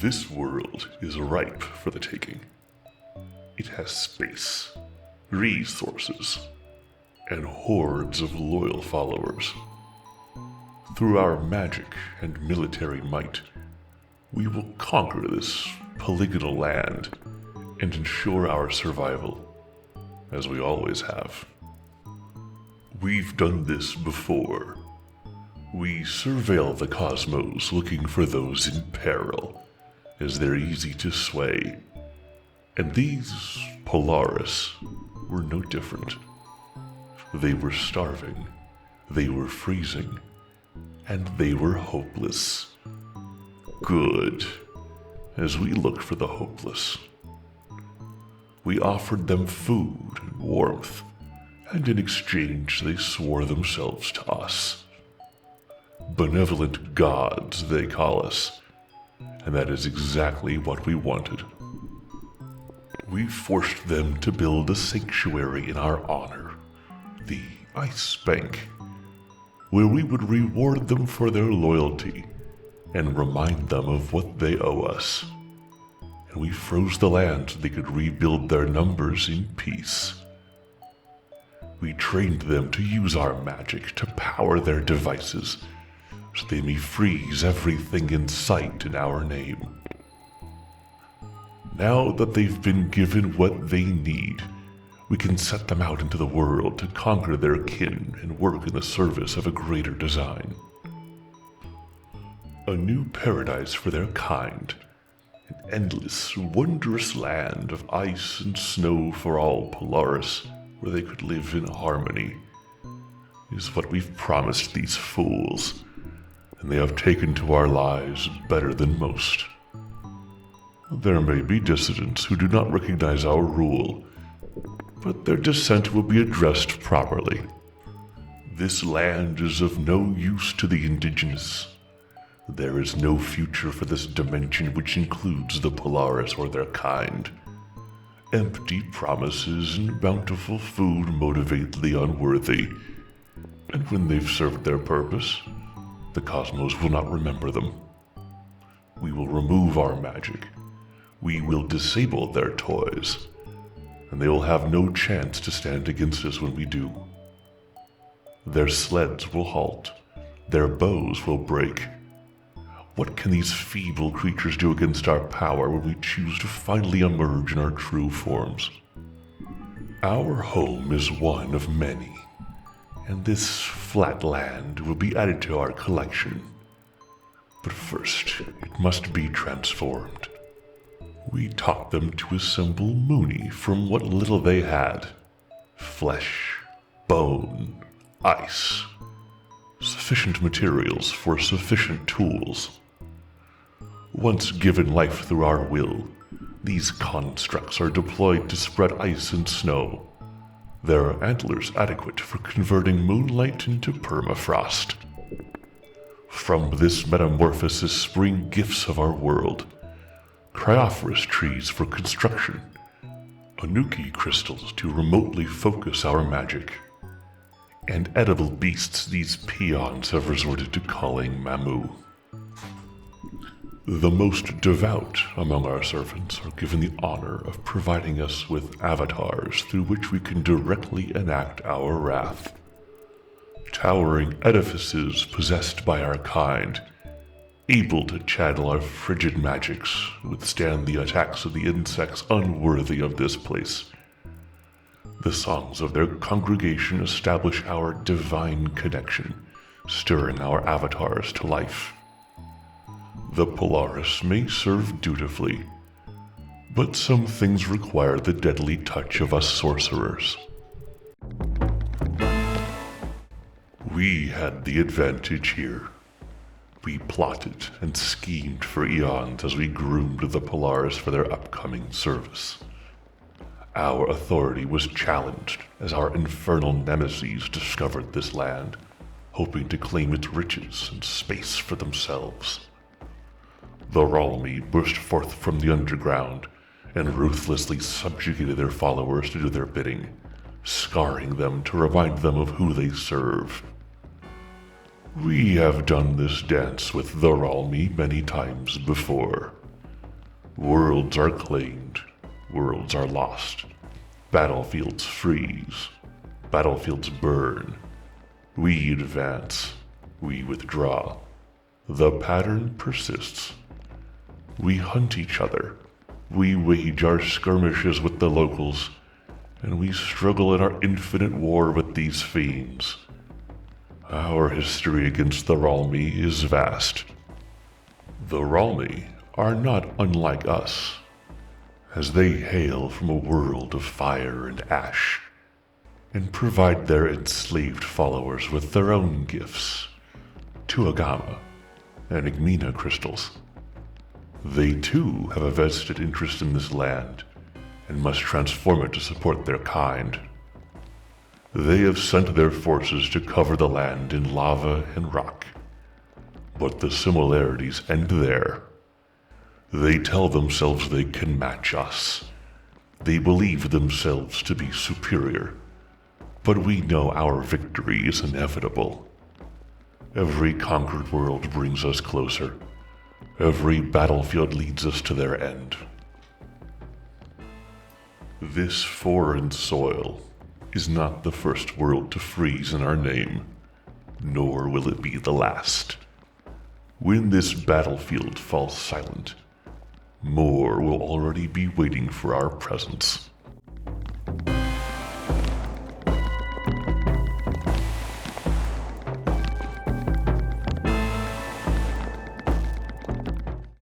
This world is ripe for the taking. It has space, resources, and hordes of loyal followers. Through our magic and military might, we will conquer this polygonal land and ensure our survival, as we always have. We've done this before. We surveil the cosmos looking for those in peril, as they're easy to sway. And these Polaris were no different. They were starving, they were freezing, and they were hopeless. Good, as we looked for the hopeless. We offered them food and warmth, and in exchange they swore themselves to us. Benevolent gods, they call us, and that is exactly what we wanted. We forced them to build a sanctuary in our honor, the Ice Bank, where we would reward them for their loyalty and remind them of what they owe us. And we froze the land so they could rebuild their numbers in peace. We trained them to use our magic to power their devices, so they may freeze everything in sight in our name. Now that they've been given what they need, we can set them out into the world to conquer their kin and work in the service of a greater design. A new paradise for their kind, an endless, wondrous land of ice and snow for all Polaris, where they could live in harmony, is what we've promised these fools, and they have taken to our lies better than most. There may be dissidents who do not recognize our rule, but their dissent will be addressed properly. This land is of no use to the indigenous. There is no future for this dimension which includes the Polaris or their kind. Empty promises and bountiful food motivate the unworthy, and when they've served their purpose, the cosmos will not remember them. We will remove our magic. We will disable their toys, and they will have no chance to stand against us when we do. Their sleds will halt. Their bows will break. What can these feeble creatures do against our power when we choose to finally emerge in our true forms? Our home is one of many, and this flat land will be added to our collection. But first, it must be transformed. We taught them to assemble Mooni from what little they had. Flesh, bone, ice. Sufficient materials for sufficient tools. Once given life through our will, these constructs are deployed to spread ice and snow. Their antlers adequate for converting moonlight into permafrost. From this metamorphosis spring gifts of our world. Cryophorus trees for construction, Anuki crystals to remotely focus our magic, and edible beasts these peons have resorted to calling Mamu. The most devout among our servants are given the honor of providing us with avatars through which we can directly enact our wrath. Towering edifices possessed by our kind, able to channel our frigid magics, withstand the attacks of the insects unworthy of this place. The songs of their congregation establish our divine connection, stirring our avatars to life. The Polaris may serve dutifully, but some things require the deadly touch of us sorcerers. We had the advantage here. We plotted and schemed for eons as we groomed the Polaris for their upcoming service. Our authority was challenged as our infernal nemeses discovered this land, hoping to claim its riches and space for themselves. The Ralmi burst forth from the underground and ruthlessly subjugated their followers to do their bidding, scarring them to remind them of who they serve. We have done this dance with the Ralmi many times before. Worlds are claimed, worlds are lost. Battlefields freeze, battlefields burn. We advance, we withdraw. The pattern persists. We hunt each other, we wage our skirmishes with the locals, and we struggle in our infinite war with these fiends. Our history against the Ralmi is vast. The Ralmi are not unlike us, as they hail from a world of fire and ash, and provide their enslaved followers with their own gifts, Tuagama and Igmina crystals. They too have a vested interest in this land, and must transform it to support their kind. They have sent their forces to cover the land in lava and rock, but the similarities end there. They tell themselves they can match us. They believe themselves to be superior, but we know our victory is inevitable. Every conquered world brings us closer. Every battlefield leads us to their end. This foreign soil is not the first world to freeze in our name, nor will it be the last. When this battlefield falls silent, more will already be waiting for our presence.